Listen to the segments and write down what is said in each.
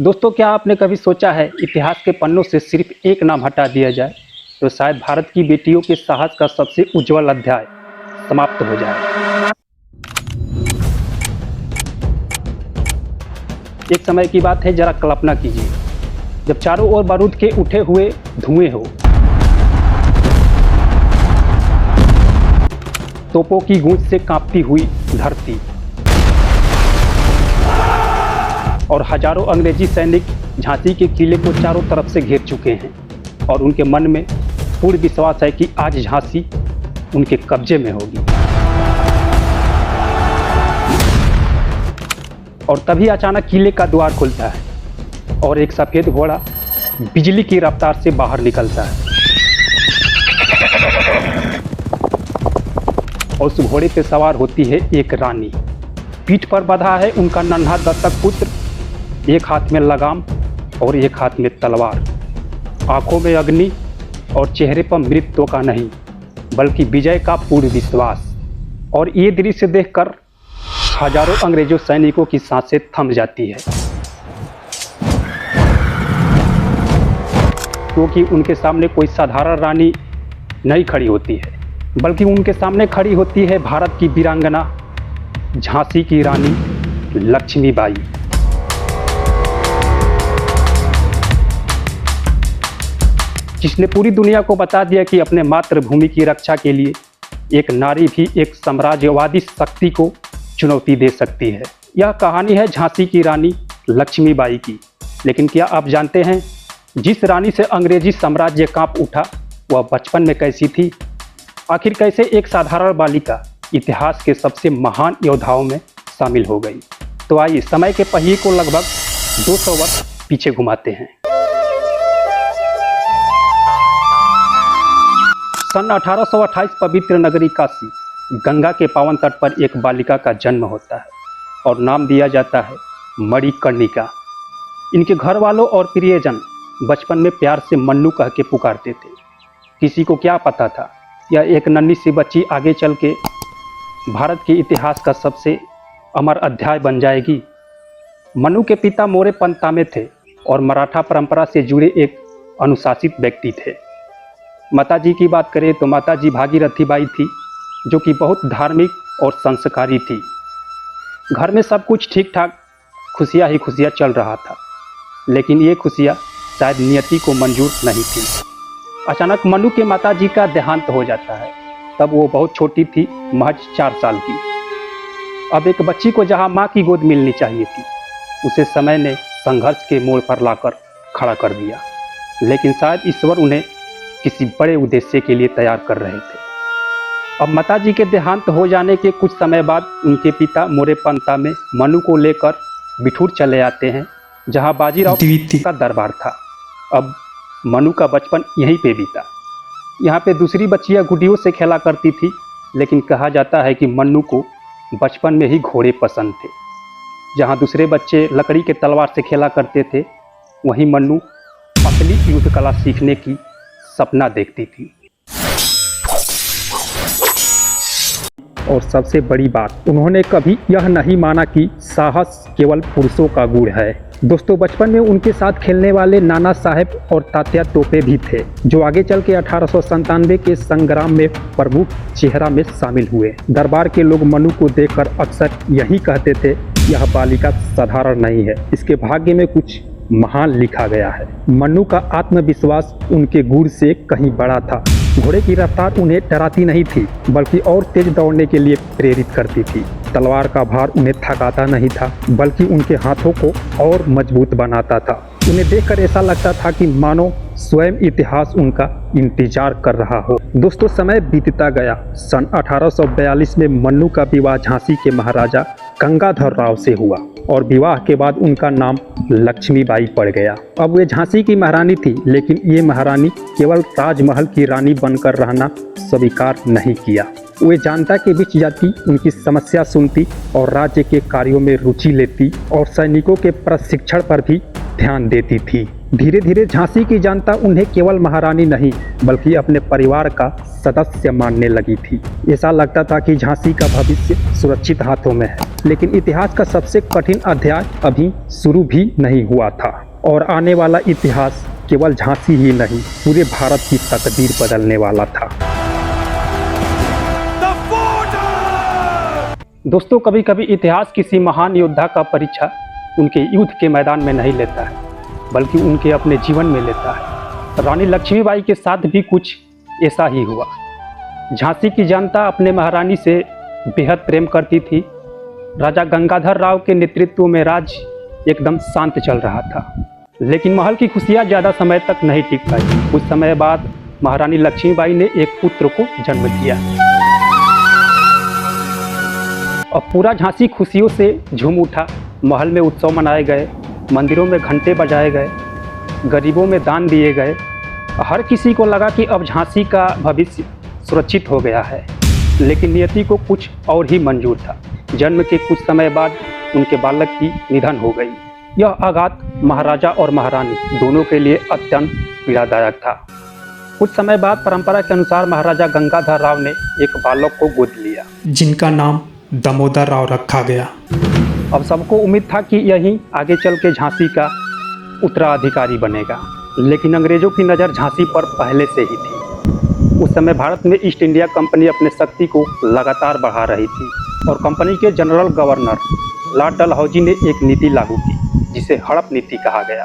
दोस्तों, क्या आपने कभी सोचा है इतिहास के पन्नों से सिर्फ एक नाम हटा दिया जाए तो शायद भारत की बेटियों के साहस का सबसे उज्जवल अध्याय समाप्त हो जाए। एक समय की बात है, जरा कल्पना कीजिए, जब चारों ओर बारूद के उठे हुए धुएं हो, तोपों की गूंज से कांपती हुई धरती और हजारों अंग्रेजी सैनिक झांसी के किले को चारों तरफ से घेर चुके हैं और उनके मन में पूर्ण विश्वास है कि आज झांसी उनके कब्जे में होगी। और तभी अचानक किले का द्वार खुलता है और एक सफेद घोड़ा बिजली की रफ्तार से बाहर निकलता है और उस घोड़े पे सवार होती है एक रानी। पीठ पर बंधा है उनका नन्हा दत्तक पुत्र, एक हाथ में लगाम और एक हाथ में तलवार, आंखों में अग्नि और चेहरे पर मृत्यु का नहीं बल्कि विजय का पूर्ण विश्वास। और ये दृश्य देखकर हजारों अंग्रेजों सैनिकों की सांसें थम जाती है, क्योंकि उनके सामने कोई साधारण रानी नहीं खड़ी होती है बल्कि उनके सामने खड़ी होती है भारत की वीरांगना झांसी की रानी लक्ष्मीबाई। जिसने पूरी दुनिया को बता दिया कि अपने मातृभूमि की रक्षा के लिए एक नारी भी एक साम्राज्यवादी शक्ति को चुनौती दे सकती है। यह कहानी है झांसी की रानी लक्ष्मीबाई की। लेकिन क्या आप जानते हैं, जिस रानी से अंग्रेजी साम्राज्य कांप उठा वह बचपन में कैसी थी? आखिर कैसे एक साधारण बालिका इतिहास के सबसे महान योद्धाओं में शामिल हो गई? तो आइए समय के पहिए को लगभग 200 वर्ष पीछे घुमाते हैं। सन 1828 पवित्र नगरी काशी गंगा के पावन तट पर एक बालिका का जन्म होता है और नाम दिया जाता है मणिकर्णिका। इनके घर वालों और प्रियजन बचपन में प्यार से मन्नू कह के पुकारते थे। किसी को क्या पता था, यह एक नन्ही सी बच्ची आगे चल के भारत के इतिहास का सबसे अमर अध्याय बन जाएगी। मन्नू के पिता मोरे पंतामे थे और मराठा परंपरा से जुड़े एक अनुशासित व्यक्ति थे। माताजी की बात करें तो माताजी भागीरथी बाई थी, जो कि बहुत धार्मिक और संस्कारी थी। घर में सब कुछ ठीक ठाक खुशियाँ ही खुशियाँ चल रहा था, लेकिन ये खुशियाँ शायद नियति को मंजूर नहीं थी। अचानक मन्नू के माताजी का देहांत हो जाता है। तब वो बहुत छोटी थी, महज 4 साल की। अब एक बच्ची को जहाँ माँ की गोद मिलनी चाहिए थी, उसे समय ने संघर्ष के मोड़ पर लाकर खड़ा कर दिया। लेकिन शायद ईश्वर उन्हें किसी बड़े उद्देश्य के लिए तैयार कर रहे थे। अब माताजी के देहांत हो जाने के कुछ समय बाद उनके पिता मोरे पंतामे मन्नू को लेकर बिठूर चले आते हैं, जहां बाजीराव का दरबार था। अब मन्नू का बचपन यहीं पे बीता। यहाँ पे दूसरी बच्चियां गुड्डियों से खेला करती थी, लेकिन कहा जाता है कि मन्नू को बचपन में ही घोड़े पसंद थे। जहाँ दूसरे बच्चे लकड़ी के तलवार से खेला करते थे, वहीं मन्नू असली युद्ध कला सीखने की सपना देखती थी। और सबसे बड़ी बात, उन्होंने कभी यह नहीं माना कि साहस केवल पुरुषों का गुण है। दोस्तों, बचपन में उनके साथ खेलने वाले नाना साहेब और तात्या टोपे भी थे, जो आगे चल के 1897 के संग्राम में प्रमुख चेहरा में शामिल हुए। दरबार के लोग मन्नू को देखकर अक्सर यही कहते थे, यह बालिका साधारण नहीं है, इसके भाग्य में कुछ महान लिखा गया है। मन्नू का आत्मविश्वास उनके गुण से कहीं बड़ा था। घोड़े की रफ्तार उन्हें डराती नहीं थी, बल्कि और तेज दौड़ने के लिए प्रेरित करती थी। तलवार का भार उन्हें थकाता नहीं था, बल्कि उनके हाथों को और मजबूत बनाता था। उन्हें देखकर ऐसा लगता था कि मानो स्वयं इतिहास उनका इंतजार कर रहा हो। दोस्तों, समय बीतता गया। सन 1842 में मन्नू का विवाह झांसी के महाराजा गंगाधर राव से हुआ और विवाह के बाद उनका नाम लक्ष्मीबाई पड़ गया। अब वे झांसी की महारानी थी, लेकिन ये महारानी केवल ताजमहल की रानी बनकर रहना स्वीकार नहीं किया। वे जनता के बीच जाती, उनकी समस्या सुनती और राज्य के कार्यों में रुचि लेती और सैनिकों के प्रशिक्षण पर भी ध्यान देती थी। धीरे धीरे झांसी की जनता उन्हें केवल महारानी नहीं बल्कि अपने परिवार का सदस्य मानने लगी थी। ऐसा लगता था कि झांसी का भविष्य सुरक्षित हाथों में है। लेकिन इतिहास का सबसे कठिन अध्याय अभी शुरू भी नहीं हुआ था और आने वाला इतिहास केवल झांसी ही नहीं, पूरे भारत की तकदीर बदलने वाला था। दोस्तों, कभी कभी इतिहास किसी महान योद्धा का परीक्षा उनके युद्ध के मैदान में नहीं लेता है, बल्कि उनके अपने जीवन में लेता है। रानी लक्ष्मीबाई के साथ भी कुछ ऐसा ही हुआ। झांसी की जनता अपने महारानी से बेहद प्रेम करती थी। राजा गंगाधर राव के नेतृत्व में राज्य एकदम शांत चल रहा था, लेकिन महल की खुशियां ज़्यादा समय तक नहीं टिक पाई। कुछ समय बाद महारानी लक्ष्मीबाई ने एक पुत्र को जन्म दिया। अब पूरा झांसी खुशियों से झूम उठा। महल में उत्सव मनाए गए, मंदिरों में घंटे बजाए गए, गरीबों में दान दिए गए। हर किसी को लगा कि अब झांसी का भविष्य सुरक्षित हो गया है। लेकिन नियति को कुछ और ही मंजूर था। जन्म के कुछ समय बाद उनके बालक की निधन हो गई। यह आघात महाराजा और महारानी दोनों के लिए अत्यंत पीड़ादायक था। कुछ समय बाद परंपरा के अनुसार महाराजा गंगाधर राव ने एक बालक को गोद लिया, जिनका नाम दामोदर राव रखा गया। अब सबको उम्मीद था कि यही आगे चल के झांसी का उत्तराधिकारी बनेगा, लेकिन अंग्रेजों की नज़र झांसी पर पहले से ही थी। उस समय भारत में ईस्ट इंडिया कंपनी अपने शक्ति को लगातार बढ़ा रही थी और कंपनी के जनरल गवर्नर लॉर्ड डलहौजी ने एक नीति लागू की, जिसे हड़प नीति कहा गया।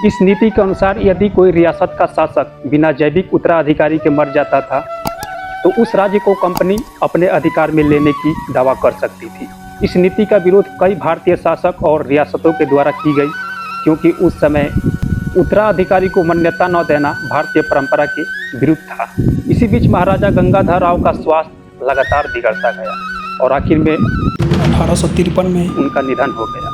इस नीति के अनुसार यदि कोई रियासत का शासक बिना जैविक उत्तराधिकारी के मर जाता था, तो उस राज्य को कंपनी अपने अधिकार में लेने की दावा कर सकती थी। इस नीति का विरोध कई भारतीय शासक और रियासतों के द्वारा की गई, क्योंकि उस समय उत्तराधिकारी को मान्यता न देना भारतीय परंपरा के विरुद्ध था। इसी बीच महाराजा गंगाधर राव का स्वास्थ्य लगातार बिगड़ता गया और आखिर में 1853 में उनका निधन हो गया।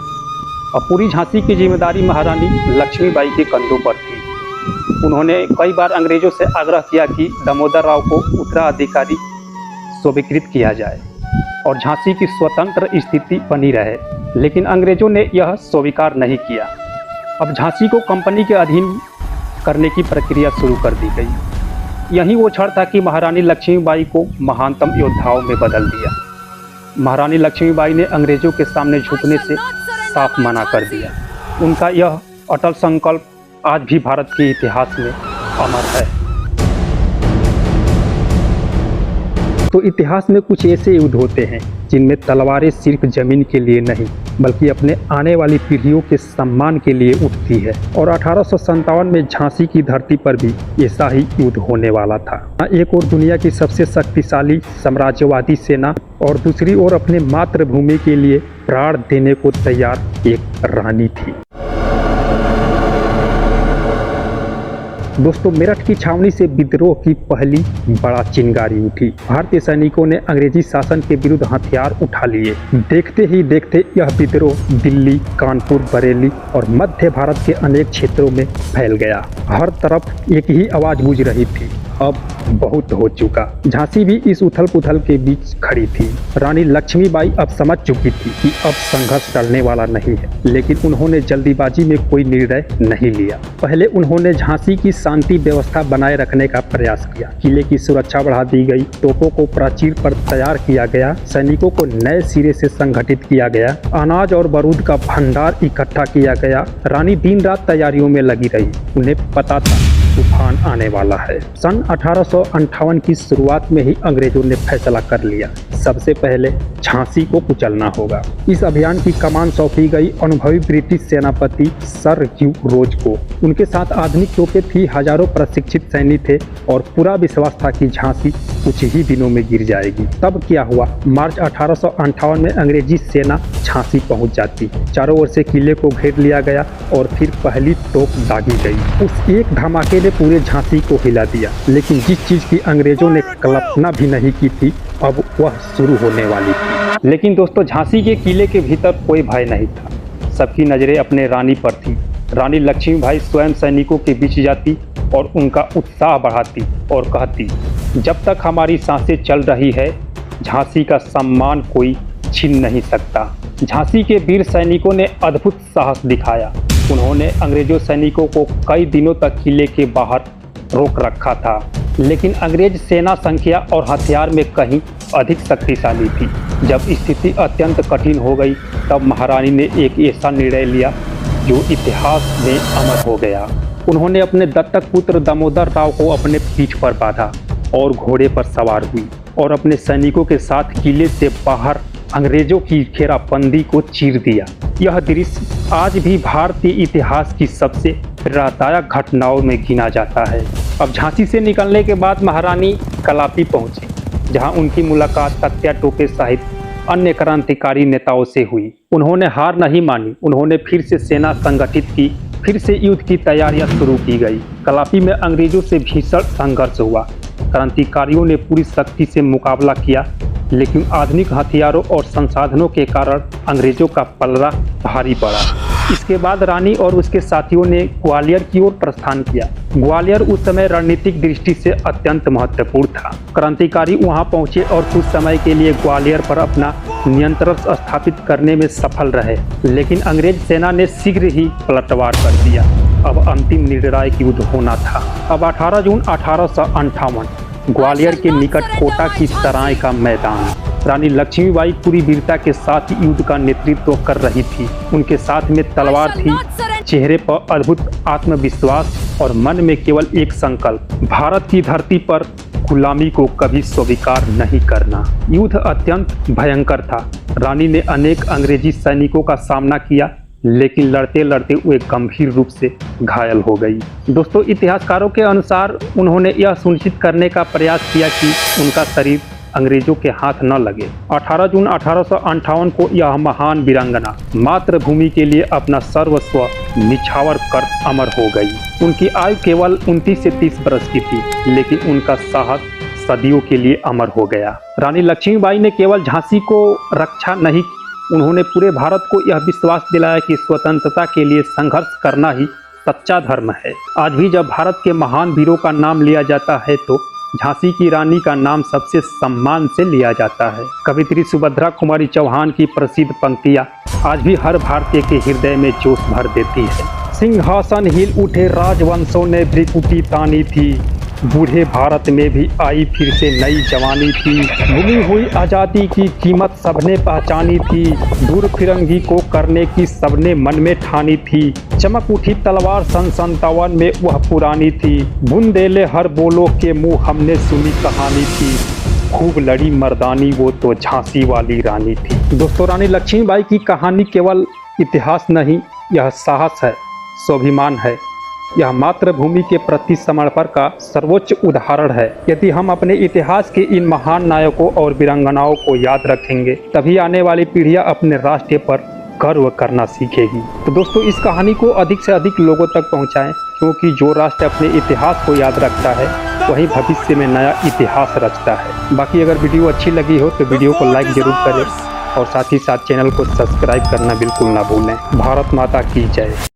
अब पूरी झांसी की जिम्मेदारी महारानी लक्ष्मीबाई के कंधों पर थी। उन्होंने कई बार अंग्रेजों से आग्रह किया कि दामोदर राव को उत्तराधिकारी स्वीकृत किया जाए और झांसी की स्वतंत्र स्थिति बनी रहे, लेकिन अंग्रेजों ने यह स्वीकार नहीं किया। अब झांसी को कंपनी के अधीन करने की प्रक्रिया शुरू कर दी गई। यही वो क्षण था कि महारानी लक्ष्मीबाई को महानतम योद्धाओं में बदल दिया। महारानी लक्ष्मीबाई ने अंग्रेजों के सामने झुकने से साफ मना कर दिया। उनका यह अटल संकल्प आज भी भारत के इतिहास में अमर है। तो इतिहास में कुछ ऐसे युद्ध होते हैं जिनमें तलवारें सिर्फ जमीन के लिए नहीं, बल्कि अपने आने वाली पीढ़ियों के सम्मान के लिए उठती है। और 1857 में झांसी की धरती पर भी ऐसा ही युद्ध होने वाला था। एक और दुनिया की सबसे शक्तिशाली साम्राज्यवादी सेना और दूसरी ओर अपने मातृभूमि के लिए प्राण देने को तैयार एक रानी थी। दोस्तों, मेरठ की छावनी से विद्रोह की पहली बड़ा चिंगारी उठी। भारतीय सैनिकों ने अंग्रेजी शासन के विरुद्ध हथियार उठा लिए। देखते ही देखते यह विद्रोह दिल्ली, कानपुर, बरेली और मध्य भारत के अनेक क्षेत्रों में फैल गया। हर तरफ एक ही आवाज गूंज रही थी, अब बहुत हो चुका। झांसी भी इस उथल पुथल के बीच खड़ी थी। रानी लक्ष्मीबाई अब समझ चुकी थी कि अब संघर्ष टलने वाला नहीं है, लेकिन उन्होंने जल्दीबाजी में कोई निर्णय नहीं लिया। पहले उन्होंने झांसी की शांति व्यवस्था बनाए रखने का प्रयास किया। किले की सुरक्षा बढ़ा दी गई, तोपों को प्राचीर पर तैयार किया गया, सैनिकों को नए सिरे से संगठित किया गया, अनाज और बारूद का भंडार इकट्ठा किया गया। रानी दिन रात तैयारियों में लगी रही। उन्हें पता था तूफान आने वाला है। सन 1858 की शुरुआत में ही अंग्रेजों ने फैसला कर लिया, सबसे पहले झांसी को कुचलना होगा। इस अभियान की कमान सौंपी गई अनुभवी ब्रिटिश सेनापति सर ह्यू रोज को। उनके साथ आधुनिक तोपें थी, हजारों प्रशिक्षित सैनिक थे और पूरा विश्वास था कि झांसी कुछ ही दिनों में गिर जाएगी। तब क्या हुआ? मार्च 1858 में अंग्रेजी सेना झांसी पहुंच जाती। चारों ओर से किले को घेर लिया गया और फिर पहली तोप दागी गई। उस एक धमाके ने पूरे झांसी को हिला दिया। लेकिन जिस चीज की अंग्रेजों ने कल्पना भी नहीं की थी, अब वह शुरू होने वाली थी। लेकिन दोस्तों, झांसी के किले के भीतर कोई भय नहीं था। सबकी नजरें अपने रानी पर थी। रानी लक्ष्मीबाई स्वयं सैनिकों के बीच जाती और उनका उत्साह बढ़ाती और कहती, जब तक हमारी सांसें चल रही है, झांसी का सम्मान कोई छीन नहीं सकता। झांसी के वीर सैनिकों ने अद्भुत साहस दिखाया। उन्होंने अंग्रेजों सैनिकों को कई दिनों तक किले के बाहर रोक रखा था, लेकिन अंग्रेज सेना संख्या और हथियार में कहीं अधिक शक्तिशाली थी। जब स्थिति अत्यंत कठिन हो गई तब महारानी ने एक ऐसा निर्णय लिया जो इतिहास में अमर हो गया। उन्होंने अपने दत्तक पुत्र दामोदर राव को अपने पीठ पर बांधा और घोड़े पर सवार हुई और अपने सैनिकों के साथ किले से बाहर अंग्रेजों की घेराबंदी को चीर दिया। यह दृश्य आज भी भारतीय इतिहास की सबसे प्रेरणादायक घटनाओं में गिना जाता है। अब झांसी से निकलने के बाद महारानी कलापी पहुंची, जहां उनकी मुलाकात तात्या टोपे सहित अन्य क्रांतिकारी नेताओं से हुई। उन्होंने हार नहीं मानी, उन्होंने फिर से सेना संगठित की, फिर से युद्ध की तैयारियां शुरू की गई। कलापी में अंग्रेजों से भीषण संघर्ष हुआ। क्रांतिकारियों ने पूरी शक्ति से मुकाबला किया, लेकिन आधुनिक हथियारों और संसाधनों के कारण अंग्रेजों का पलड़ा भारी पड़ा। इसके बाद रानी और उसके साथियों ने ग्वालियर की ओर प्रस्थान किया। ग्वालियर उस समय रणनीतिक दृष्टि से अत्यंत महत्वपूर्ण था। क्रांतिकारी वहां पहुंचे और कुछ समय के लिए ग्वालियर पर अपना नियंत्रण स्थापित करने में सफल रहे, लेकिन अंग्रेज सेना ने शीघ्र ही पलटवार कर दिया। अब अंतिम निर्णायक युद्ध होना था। अब 18 जून 1858 ग्वालियर के निकट कोटा की सराय का मैदान। रानी लक्ष्मीबाई पूरी वीरता के साथ युद्ध का नेतृत्व कर रही थी। उनके साथ में तलवार थी, चेहरे पर अद्भुत आत्मविश्वास और मन में केवल एक संकल्प, भारत की धरती पर गुलामी को कभी स्वीकार नहीं करना। युद्ध अत्यंत भयंकर था। रानी ने अनेक अंग्रेजी सैनिकों का सामना किया, लेकिन लड़ते लड़ते वे गंभीर रूप से घायल हो गई। दोस्तों, इतिहासकारों के अनुसार उन्होंने यह सुनिश्चित करने का प्रयास किया कि उनका शरीर अंग्रेजों के हाथ न लगे। 18 जून 1858 को यह महान वीरांगना मातृभूमि के लिए अपना सर्वस्व निछावर कर अमर हो गई। उनकी आयु केवल 29 से 30 वर्ष की थी, लेकिन उनका साहस सदियों के लिए अमर हो गया। रानी लक्ष्मीबाई ने केवल झांसी को रक्षा नहीं, उन्होंने पूरे भारत को यह विश्वास दिलाया कि स्वतंत्रता के लिए संघर्ष करना ही सच्चा धर्म है। आज भी जब भारत के महान वीरों का नाम लिया जाता है तो झांसी की रानी का नाम सबसे सम्मान से लिया जाता है। कवियत्री सुभद्रा कुमारी चौहान की प्रसिद्ध पंक्तियां आज भी हर भारतीय के हृदय में जोश भर देती है। सिंहासन हिल उठे राजवंशों ने भ्रिकुटी तानी थी, बूढ़े भारत में भी आई फिर से नई जवानी थी। भूली हुई आज़ादी की कीमत सबने पहचानी थी, दूर फिरंगी को करने की सबने मन में ठानी थी। चमक उठी तलवार सन 57 में वह पुरानी थी, बुंदेले हर बोलो के मुँह हमने सुनी कहानी थी। खूब लड़ी मर्दानी वो तो झांसी वाली रानी थी। दोस्तों, रानी लक्ष्मीबाई की कहानी केवल इतिहास नहीं, यह साहस है, स्वाभिमान है। यह मातृभूमि के प्रति समर्पण का सर्वोच्च उदाहरण है। यदि हम अपने इतिहास के इन महान नायकों और वीरांगनाओं को याद रखेंगे, तभी आने वाली पीढ़ियां अपने राष्ट्र पर गर्व करना सीखेगी। तो दोस्तों, इस कहानी को अधिक से अधिक लोगों तक पहुंचाएं, क्योंकि जो राष्ट्र अपने इतिहास को याद रखता है वही भविष्य में नया इतिहास रचता है। बाकी अगर वीडियो अच्छी लगी हो तो वीडियो को लाइक जरूर करें और साथ ही साथ चैनल को सब्सक्राइब करना बिल्कुल ना भूलें। भारत माता की जय।